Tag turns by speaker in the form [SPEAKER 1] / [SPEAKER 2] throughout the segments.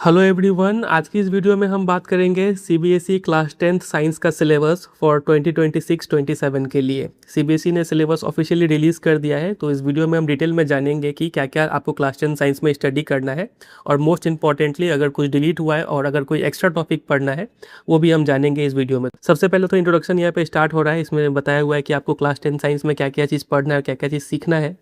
[SPEAKER 1] Hello everyone, आज की इस वीडियो में हम बात करेंगे सीबीएसई क्लास 10th साइंस का सिलेबस फॉर 2026-27 के लिए। सीबीएसई ने सिलेबस ऑफिशियली रिलीज़ कर दिया है, तो इस वीडियो में हम डिटेल में जानेंगे कि क्या क्या आपको क्लास 10 साइंस में स्टडी करना है और मोस्ट इंपॉर्टेंटली अगर कुछ डिलीट हुआ है और अगर कोई एक्स्ट्रा टॉपिक पढ़ना है वो भी हम जानेंगे इस वीडियो में। सबसे पहले तो इंट्रोडक्शन यहाँ पे स्टार्ट हो रहा है। इसमें बताया हुआ है कि आपको क्लास 10 साइंस में क्या क्या चीज़ पढ़ना है, क्या क्या चीज़ सीखना है।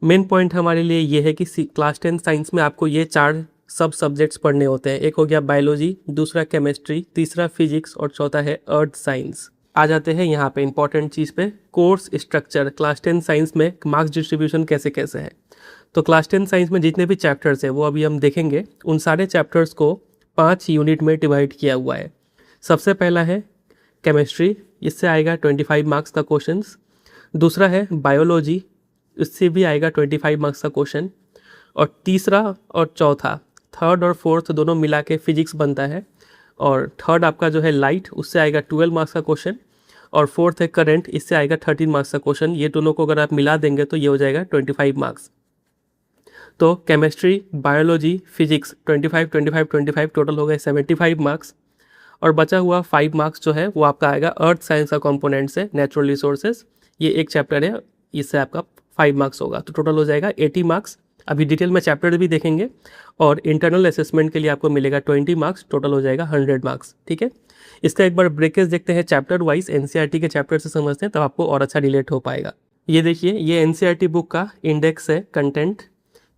[SPEAKER 1] मेन पॉइंट हमारे लिए ये है कि क्लास 10 साइंस में आपको ये 4 सब सब्जेक्ट्स पढ़ने होते हैं। एक हो गया बायोलॉजी, दूसरा केमिस्ट्री, तीसरा फिजिक्स और चौथा है अर्थ साइंस। आ जाते हैं यहाँ पे इंपॉर्टेंट चीज़ पे, कोर्स स्ट्रक्चर। क्लास 10 साइंस में मार्क्स डिस्ट्रीब्यूशन कैसे कैसे है। तो क्लास 10 साइंस में जितने भी चैप्टर्स हैं वो अभी हम देखेंगे। उन सारे चैप्टर्स को 5 यूनिट में डिवाइड किया हुआ है। सबसे पहला है केमिस्ट्री, इससे आएगा 25 मार्क्स का क्वेश्चन। दूसरा है बायोलॉजी, इससे भी आएगा 25 मार्क्स का क्वेश्चन। और तीसरा और चौथा, थर्ड और फोर्थ दोनों मिला के फिजिक्स बनता है। और थर्ड आपका जो है लाइट, उससे आएगा 12 मार्क्स का क्वेश्चन। और फोर्थ है करंट, इससे आएगा 13 मार्क्स का क्वेश्चन। ये दोनों को अगर आप मिला देंगे तो ये हो जाएगा 25 मार्क्स। तो केमिस्ट्री, बायोलॉजी, फिजिक्स 25 25 25 टोटल हो गए 75 मार्क्स। और बचा हुआ 5 मार्क्स जो है वो आपका आएगा अर्थ साइंस का कंपोनेंट से, नेचुरल रिसोर्सेज। ये एक चैप्टर है, इससे आपका 5 मार्क्स होगा, तो टोटल हो जाएगा 80 मार्क्स। अभी डिटेल में चैप्टर भी देखेंगे। और इंटरनल असेसमेंट के लिए आपको मिलेगा 20 मार्क्स, टोटल हो जाएगा 100 मार्क्स। ठीक है, इसका एक बार ब्रेकेज देखते हैं चैप्टर वाइज। एनसीईआरटी के चैप्टर से समझते हैं तब आपको और अच्छा रिलेट हो पाएगा। ये देखिए, ये एनसीईआरटी बुक का इंडेक्स है, कंटेंट।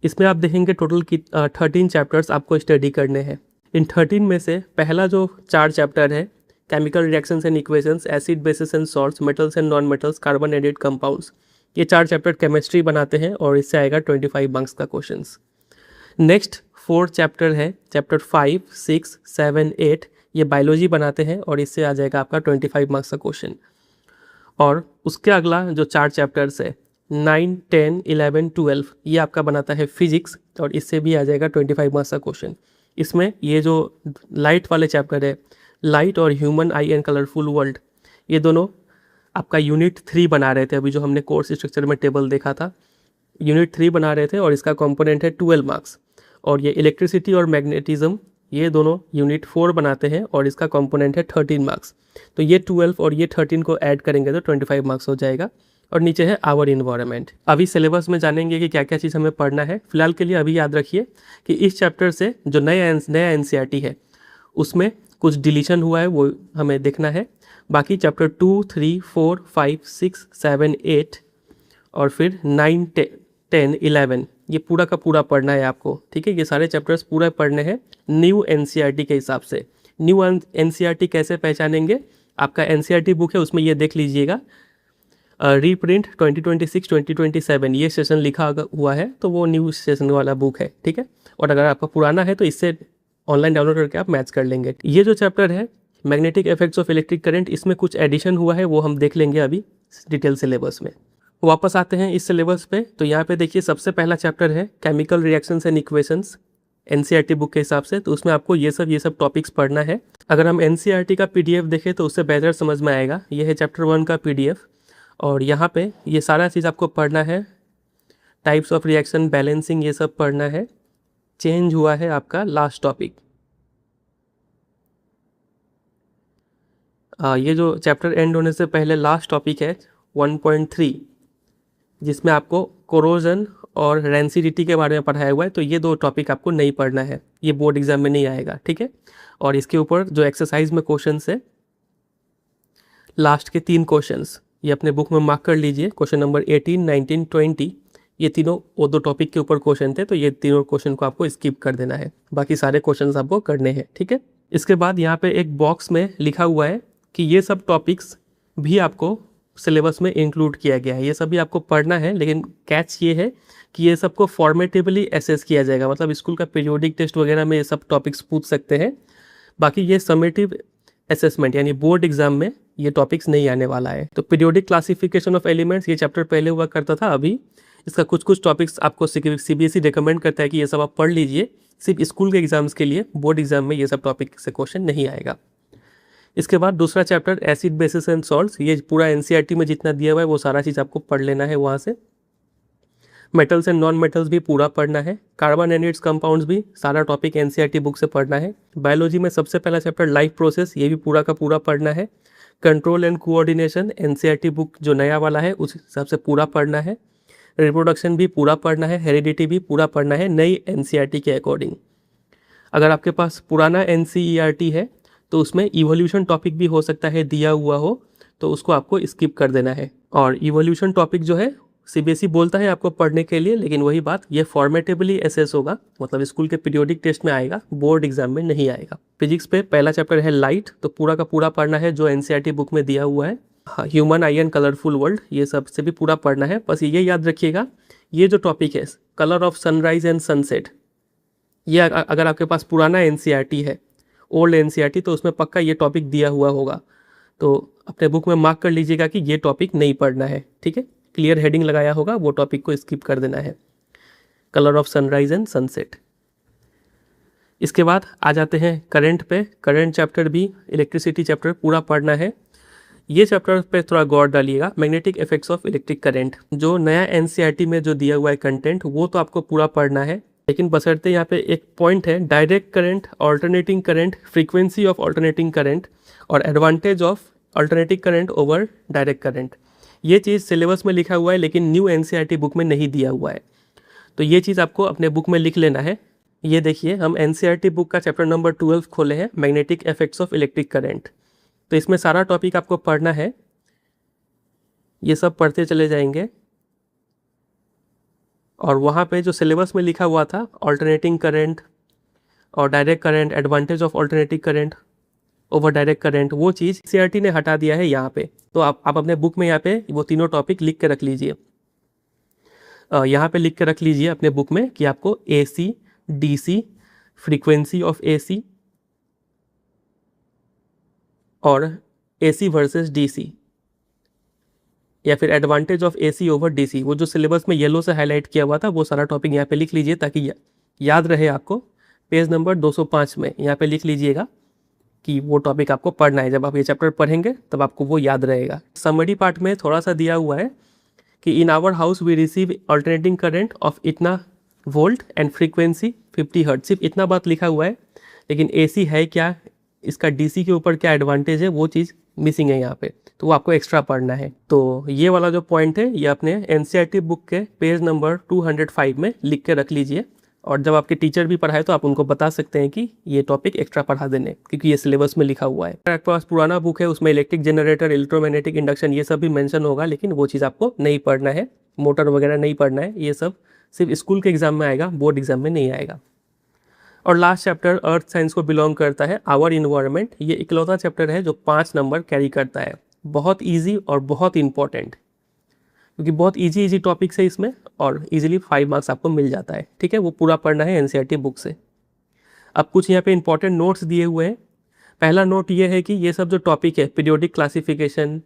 [SPEAKER 1] इसमें आप देखेंगे टोटल की 13 चैप्टर्स आपको स्टडी करने हैं। इन 13 में से पहला जो 4 चैप्टर है, chemical reactions and equations, acid bases and salts, metals and non metals, carbon added compounds, ये 4 चैप्टर केमिस्ट्री बनाते हैं और इससे आएगा 25 मार्क्स का क्वेश्चंस। नेक्स्ट 4 चैप्टर है, चैप्टर 5, 6, 7, 8, ये बायोलॉजी बनाते हैं और इससे आ जाएगा आपका 25 मार्क्स का क्वेश्चन। और उसके अगला जो 4 चैप्टर्स है, 9, 10, 11, 12, ये आपका बनाता है फिजिक्स और इससे भी आ जाएगा 25 मार्क्स का क्वेश्चन। इसमें ये जो लाइट वाले चैप्टर है, लाइट और human I and colourful world, ये दोनों आपका यूनिट 3 बना रहे थे। अभी जो हमने कोर्स स्ट्रक्चर में टेबल देखा था, यूनिट 3 बना रहे थे और इसका कंपोनेंट है 12 मार्क्स। और ये इलेक्ट्रिसिटी और मैग्नेटिज्म, ये दोनों यूनिट 4 बनाते हैं और इसका कंपोनेंट है 13 मार्क्स। तो ये 12 और ये 13 को ऐड करेंगे तो 25 मार्क्स हो जाएगा। और नीचे है आवर इन्वायरमेंट। अभी सिलेबस में जानेंगे कि क्या क्या चीज़ हमें पढ़ना है। फिलहाल के लिए अभी याद रखिए कि इस चैप्टर से जो नया एनसीईआरटी है उसमें कुछ डिलीशन हुआ है, वो हमें देखना है। बाकी चैप्टर 2, 3, 4, 5, 6, 7, 8 और फिर 9, 10, 11 ये पूरा का पूरा पढ़ना है आपको। ठीक है, ये सारे चैप्टर्स पूरा पढ़ने हैं न्यू एनसीईआरटी के हिसाब से। न्यू एनसीईआरटी कैसे पहचानेंगे? आपका एनसीईआरटी बुक है, उसमें ये देख लीजिएगा, रीप्रिंट 2026-2027 ये सेशन लिखा हुआ है, तो वो न्यू सेशन वाला बुक है। ठीक है, और अगर आपका पुराना है तो इससे ऑनलाइन डाउनलोड करके आप मैच कर लेंगे। ये जो चैप्टर है magnetic effects of electric current, इसमें कुछ एडिशन हुआ है, वो हम देख लेंगे अभी डिटेल सिलेबस में। वापस आते हैं इस सिलेबस पे। तो यहाँ पे देखिए, सबसे पहला चैप्टर है chemical reactions and equations NCERT book के हिसाब से। तो उसमें आपको ये सब टॉपिक्स पढ़ना है। अगर हम एनसीईआरटी का पीडीएफ देखें तो उससे बेहतर समझ में आएगा। ये है चैप्टर 1 का पीडीएफ और यहाँ पे ये सारा चीज़ आपको पढ़ना है। टाइप्स ऑफ रिएक्शन, बैलेंसिंग, ये सब पढ़ना है। चेंज हुआ है आपका लास्ट टॉपिक। ये जो चैप्टर एंड होने से पहले लास्ट टॉपिक है 1.3, जिसमें आपको कोरोजन और रेंसिडिटी के बारे में पढ़ाया हुआ है। तो ये 2 टॉपिक आपको नहीं पढ़ना है, ये बोर्ड एग्जाम में नहीं आएगा। ठीक है, और इसके ऊपर जो एक्सरसाइज में क्वेश्चन है, लास्ट के 3 क्वेश्चंस ये अपने बुक में मार्क कर लीजिए। क्वेश्चन नंबर 18, 19, 20, ये तीनों वो 2 टॉपिक के ऊपर क्वेश्चन थे, तो ये तीनों क्वेश्चन को आपको स्किप कर देना है, बाकी सारे क्वेश्चंस आपको करने हैं। ठीक है, इसके बाद यहाँ पे एक बॉक्स में लिखा हुआ है कि ये सब टॉपिक्स भी आपको सिलेबस में इंक्लूड किया गया है। ये सब भी आपको पढ़ना है, लेकिन कैच ये है कि ये सबको फॉर्मेटिवली एसेस किया जाएगा। मतलब स्कूल का पीरियोडिक टेस्ट वगैरह में ये सब टॉपिक्स पूछ सकते हैं। बाकी ये समेटिव असेसमेंट यानी बोर्ड एग्जाम में ये टॉपिक्स नहीं आने वाला है। तो पीरियोडिक क्लासिफिकेशन ऑफ एलिमेंट्स, ये चैप्टर पहले हुआ करता था, अभी इसका कुछ टॉपिक्स आपको सीबीएसई रिकमेंड करता है कि ये सब आप पढ़ लीजिए। सिर्फ स्कूल के एग्जाम्स के लिए, बोर्ड एग्जाम में ये सब टॉपिक से क्वेश्चन नहीं आएगा। इसके बाद दूसरा chapter acid bases and salts, ये पूरा एनसीईआरटी में जितना दिया हुआ है वो सारा चीज़ आपको पढ़ लेना है वहाँ से। मेटल्स एंड नॉन मेटल्स भी पूरा पढ़ना है। कार्बन एंड इट्स कंपाउंड्स भी सारा टॉपिक एनसीईआरटी बुक से पढ़ना है। बायोलॉजी में सबसे पहला चैप्टर लाइफ प्रोसेस, ये भी पूरा का पूरा पढ़ना है। Control and coordination NCERT book जो नया वाला है उस हिसाब से पूरा पढ़ना है। रिप्रोडक्शन भी पूरा पढ़ना है। हेरिडिटी भी पूरा पढ़ना है नई एनसीईआरटी के अकॉर्डिंग। अगर आपके पास पुराना एनसीईआरटी है तो उसमें इवोल्यूशन टॉपिक भी हो सकता है दिया हुआ हो, तो उसको आपको स्किप कर देना है। और इवोल्यूशन टॉपिक जो है सीबीएसई बोलता है आपको पढ़ने के लिए, लेकिन वही बात, ये फॉर्मेटेबली एसेस होगा, मतलब स्कूल के पीरियोडिक टेस्ट में आएगा, बोर्ड एग्जाम में नहीं आएगा। फिजिक्स पे पहला चैप्टर है लाइट, तो पूरा का पूरा पढ़ना है जो एनसीईआरटी बुक में दिया हुआ है। Human I and colourful world, ये सब से भी पूरा पढ़ना है। बस ये याद रखिएगा, ये जो टॉपिक है colour of sunrise and sunset, ये अगर आपके पास पुराना एनसीईआरटी है, ओल्ड एनसीईआरटी, तो उसमें पक्का ये टॉपिक दिया हुआ होगा, तो अपने बुक में मार्क कर लीजिएगा कि ये टॉपिक नहीं पढ़ना है। ठीक है, क्लियर हेडिंग लगाया होगा, वो टॉपिक को स्किप कर देना है, colour of sunrise and sunset. इसके बाद आ जाते हैं करंट पे। करंट चैप्टर भी, इलेक्ट्रिसिटी चैप्टर पूरा पढ़ना है। ये चैप्टर पे थोड़ा गौर डालिएगा। Magnetic effects of electric current, जो नया एनसीईआरटी में जो दिया हुआ है कंटेंट, वो तो आपको पूरा पढ़ना है, लेकिन बशर्ते यहाँ पे एक पॉइंट है, direct current, alternating current, frequency of alternating current और advantage of alternating current over direct current. ये चीज़ सिलेबस में लिखा हुआ है लेकिन न्यू एनसीईआरटी बुक में नहीं दिया हुआ है, तो ये चीज़ आपको अपने बुक में लिख लेना है। ये देखिए, हम एनसीईआरटी बुक का चैप्टर नंबर 12 खोले हैं, magnetic effects of electric current. तो इसमें सारा टॉपिक आपको पढ़ना है, ये सब पढ़ते चले जाएंगे। और वहाँ पे जो सिलेबस में लिखा हुआ था ऑल्टरनेटिंग करंट और direct current, advantage of alternating current over direct current, वो चीज़ सीआरटी ने हटा दिया है यहाँ पे। तो आप अपने बुक में यहाँ पे वो तीनों टॉपिक लिख के रख लीजिए। यहाँ पे लिख के रख लीजिए अपने बुक में कि आपको AC, DC, frequency of AC और एसी वर्सेस डीसी, या फिर advantage of AC over DC, वो जो सिलेबस में येलो से हाईलाइट किया हुआ था वो सारा टॉपिक यहाँ पे लिख लीजिए ताकि याद रहे आपको। पेज नंबर 205 में यहाँ पे लिख लीजिएगा कि वो टॉपिक आपको पढ़ना है। जब आप ये चैप्टर पढ़ेंगे तब आपको वो याद रहेगा। समरी पार्ट में थोड़ा सा दिया हुआ है कि in our house we receive alternating current of इतना वोल्ट एंड फ्रीक्वेंसी 50 हर्ट्ज, सिर्फ इतना बात लिखा हुआ है, लेकिन एसी है क्या, इसका डीसी के ऊपर क्या एडवांटेज है, वो चीज़ मिसिंग है यहाँ पे, तो वो आपको एक्स्ट्रा पढ़ना है। तो ये वाला जो पॉइंट है ये अपने एनसीईआरटी बुक के पेज नंबर 205 में लिख के रख लीजिए, और जब आपके टीचर भी पढ़ाए तो आप उनको बता सकते हैं कि ये टॉपिक एक्स्ट्रा पढ़ा देने, क्योंकि ये सिलेबस में लिखा हुआ है। अगर आपके पास पुराना बुक है उसमें इलेक्ट्रिक जनरेटर, इलेक्ट्रोमैग्नेटिक इंडक्शन, ये सब भी मेंशन होगा, लेकिन वो चीज़ आपको नहीं पढ़ना है, मोटर वगैरह नहीं पढ़ना है। ये सब सिर्फ स्कूल के एग्जाम में आएगा, बोर्ड एग्जाम में नहीं आएगा। और लास्ट चैप्टर अर्थ साइंस को बिलोंग करता है, आवर इन्वायरमेंट। ये इकलौता चैप्टर है जो 5 नंबर कैरी करता है। बहुत ईजी और बहुत इंपॉर्टेंट, क्योंकि बहुत इजी टॉपिक्स है इसमें और इजीली 5 मार्क्स आपको मिल जाता है। ठीक है, वो पूरा पढ़ना है एनसीईआरटी बुक से। अब कुछ यहाँ पे इंपॉर्टेंट नोट्स दिए हुए हैं। पहला नोट ये है कि ये सब जो टॉपिक है, पीरियोडिक क्लासिफिकेशन,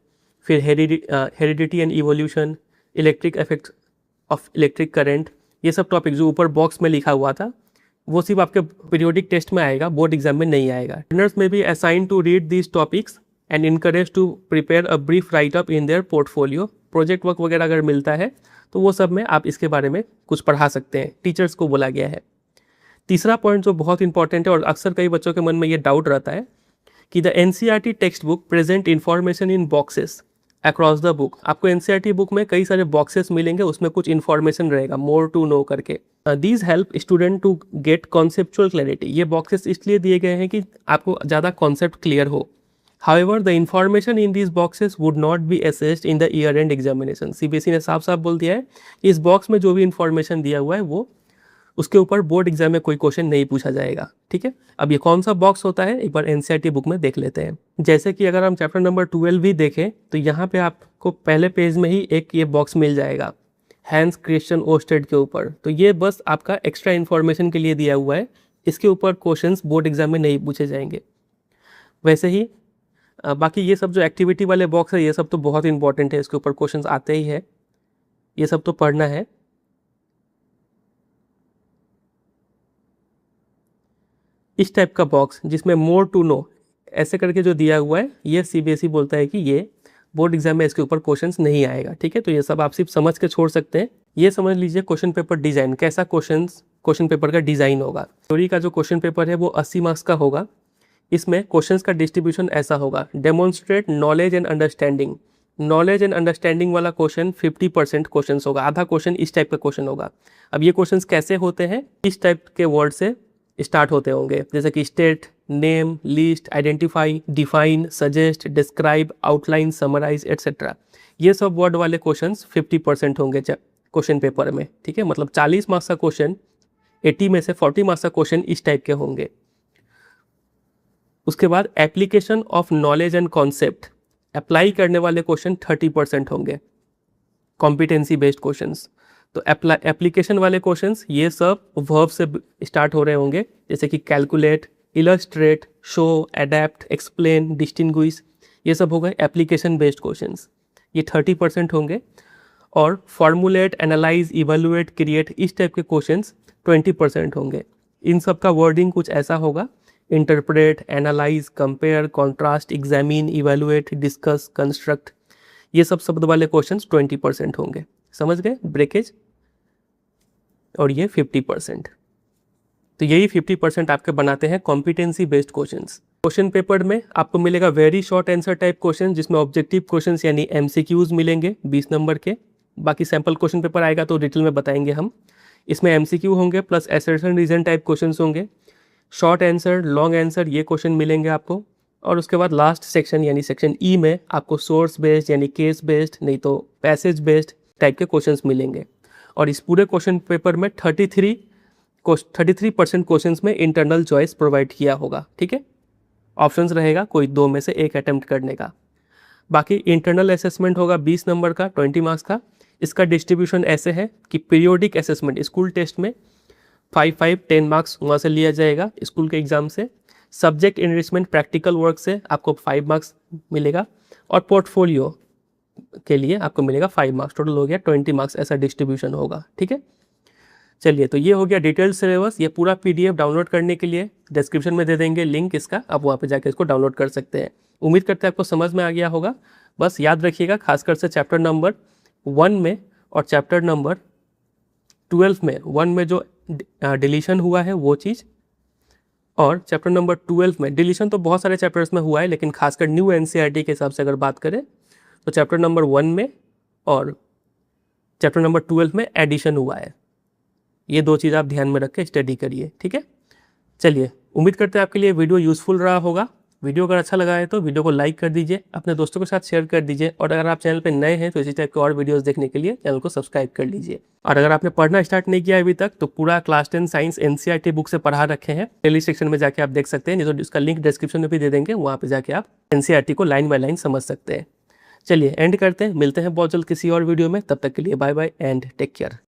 [SPEAKER 1] फिर heredity and evolution, electric effect of electric current, ये सब टॉपिक जो ऊपर बॉक्स में लिखा हुआ था वो सिर्फ आपके पीरियोडिक टेस्ट में आएगा, बोर्ड एग्जाम में नहीं आएगा। लर्नर्स में भी assign to read these topics and encourage to prepare a brief write up in their portfolio. Project work वगैरह अगर मिलता है तो वो सब में आप इसके बारे में कुछ पढ़ा सकते हैं, टीचर्स को बोला गया है। तीसरा पॉइंट जो बहुत इंपॉर्टेंट है और अक्सर कई बच्चों के मन में ये डाउट रहता है कि the NCERT text book present information in boxes across the book. आपको एनसीईआरटी बुक में कई सारे बॉक्सेस मिलेंगे, उसमें कुछ इन्फॉर्मेशन रहेगा, मोर टू नो करके। These help student to get conceptual clarity. ये बॉक्सेस इसलिए दिए गए हैं कि आपको ज़्यादा कॉन्सेप्ट क्लियर हो। However, the information in these boxes would not be assessed in the year-end examination. CBSE ने साफ साफ बोल दिया है कि इस बॉक्स में जो भी इंफॉर्मेशन दिया हुआ है वो उसके ऊपर बोर्ड एग्जाम में कोई क्वेश्चन नहीं पूछा जाएगा। ठीक है, अब ये कौन सा बॉक्स होता है एक बार एनसीईआरटी बुक में देख लेते हैं। जैसे कि अगर हम चैप्टर नंबर 12 भी देखें तो यहाँ पे आपको पहले पेज में ही एक ये बॉक्स मिल जाएगा हैंस क्रिश्चियन ओस्टेड के ऊपर। तो ये बस आपका एक्स्ट्रा इन्फॉर्मेशन के लिए दिया हुआ है, इसके ऊपर क्वेश्चंस बोर्ड एग्जाम में नहीं पूछे जाएंगे। वैसे ही बाकी ये सब जो एक्टिविटी वाले बॉक्स है ये सब तो बहुत इंपॉर्टेंट है, इसके ऊपर क्वेश्चंस आते ही है, ये सब तो पढ़ना है। इस टाइप का बॉक्स जिसमें मोर टू नो ऐसे करके जो दिया हुआ है, ये सीबीएसई बोलता है कि ये बोर्ड एग्जाम में इसके ऊपर क्वेश्चंस नहीं आएगा, ठीक है। तो ये सब आप सिर्फ समझ के छोड़ सकते हैं। ये समझ लीजिए क्वेश्चन पेपर डिजाइन, कैसा क्वेश्चन पेपर का डिजाइन होगा। थ्योरी का जो क्वेश्चन पेपर है वो 80 मार्क्स का होगा। इसमें क्वेश्चंस का डिस्ट्रीब्यूशन ऐसा होगा, demonstrate knowledge and understanding. Knowledge and understanding वाला क्वेश्चन 50% क्वेश्चन होगा, आधा क्वेश्चन इस टाइप का क्वेश्चन होगा। अब ये क्वेश्चंस कैसे होते हैं, इस टाइप के वर्ड से स्टार्ट होते होंगे, जैसे कि state, name, list, identify, define, suggest, describe, outline, summarise etcetera. ये सब वर्ड वाले क्वेश्चंस 50% होंगे क्वेश्चन पेपर में, ठीक है। मतलब 40 मार्क्स का क्वेश्चन, 80 में से 40 मार्क्स का क्वेश्चन इस टाइप के होंगे। उसके बाद application of knowledge and concept, apply करने वाले क्वेश्चन 30% होंगे, कॉम्पिटेंसी बेस्ड क्वेश्चंस। तो एप्लीकेशन वाले क्वेश्चंस ये सब वर्ब से स्टार्ट हो रहे होंगे, जैसे कि calculate, illustrate, show, adapt, explain, distinguish, ये सब हो गए एप्लीकेशन बेस्ड क्वेश्चंस, ये 30% होंगे। और फॉर्मुलेट, एनालाइज, इवेलुएट, क्रिएट, इस टाइप के क्वेश्चंस 20% होंगे। इन सब का वर्डिंग कुछ ऐसा होगा, interpret, analyse, compare, contrast, examine, evaluate, discuss, construct, ये सब शब्द वाले क्वेश्चंस 20% होंगे। समझ गए ब्रेकेज। और ये 50%। तो यही 50% आपके बनाते हैं competency based questions. Question paper में आपको मिलेगा very short answer type question, जिसमें ऑब्जेक्टिव क्वेश्चंस यानी MCQs मिलेंगे 20 नंबर के। बाकी सैम्पल क्वेश्चन पेपर आएगा तो डिटेल में बताएंगे हम। इसमें MCQ होंगे plus assertion reason type questions होंगे। शॉर्ट आंसर, लॉन्ग आंसर, ये क्वेश्चन मिलेंगे आपको। और उसके बाद लास्ट सेक्शन यानी सेक्शन E में आपको सोर्स बेस्ड यानी केस बेस्ड, नहीं तो पैसेज बेस्ड टाइप के क्वेश्चंस मिलेंगे। और इस पूरे क्वेश्चन पेपर में 33% क्वेश्चंस में इंटरनल चॉइस प्रोवाइड किया होगा, ठीक है। ऑप्शंस रहेगा कोई 2 में से एक अटेम्प्ट करने का। बाकी इंटरनल असेसमेंट होगा 20 नंबर का, 20 मार्क्स का। इसका डिस्ट्रीब्यूशन ऐसे है कि पीरियोडिक असेसमेंट स्कूल टेस्ट में 5 10 मार्क्स वहाँ से लिया जाएगा स्कूल के एग्जाम से। सब्जेक्ट इनरिचमेंट प्रैक्टिकल वर्क से आपको 5 मार्क्स मिलेगा। और पोर्टफोलियो के लिए आपको मिलेगा 5 मार्क्स। टोटल हो गया 20 मार्क्स, ऐसा डिस्ट्रीब्यूशन होगा, ठीक है। चलिए, तो ये हो गया डिटेल सिलेबस। ये पूरा PDF डाउनलोड करने के लिए डिस्क्रिप्शन में दे देंगे लिंक इसका, आप वहाँ पे जाकर इसको डाउनलोड कर सकते हैं। उम्मीद करते हैं आपको समझ में आ गया होगा। बस याद रखिएगा, खासकर से चैप्टर नंबर 1 में और चैप्टर नंबर 12 में, 1 में जो डिलीशन हुआ है वो चीज़, और चैप्टर नंबर 12 में डिलीशन तो बहुत सारे चैप्टर्स में हुआ है, लेकिन खासकर न्यू NCERT के हिसाब से अगर बात करें तो चैप्टर नंबर 1 में और चैप्टर नंबर 12 में एडिशन हुआ है। ये 2 चीज़ आप ध्यान में रख के स्टडी करिए, ठीक है। चलिए, उम्मीद करते हैं आपके लिए वीडियो यूज़फुल रहा होगा। वीडियो अगर अच्छा लगा है तो वीडियो को लाइक कर दीजिए, अपने दोस्तों के साथ शेयर कर दीजिए। और अगर आप चैनल पर नए हैं तो इसी टाइप के और वीडियोस देखने के लिए चैनल को सब्सक्राइब कर लीजिए। और अगर आपने पढ़ना स्टार्ट नहीं किया अभी तक तो पूरा क्लास 10 साइंस NCERT बुक से पढ़ा रखे हैं, प्लेलिस्ट सेक्शन में जाके आप देख सकते हैं, नहीं तो इसका लिंक डिस्क्रिप्शन में भी दे देंगे, वहाँ पर जाके आप NCERT को लाइन बाय लाइन समझ सकते हैं। चलिए, एंड करते हैं, मिलते हैं बहुत जल्द किसी और वीडियो में। तब तक के लिए bye bye and take care.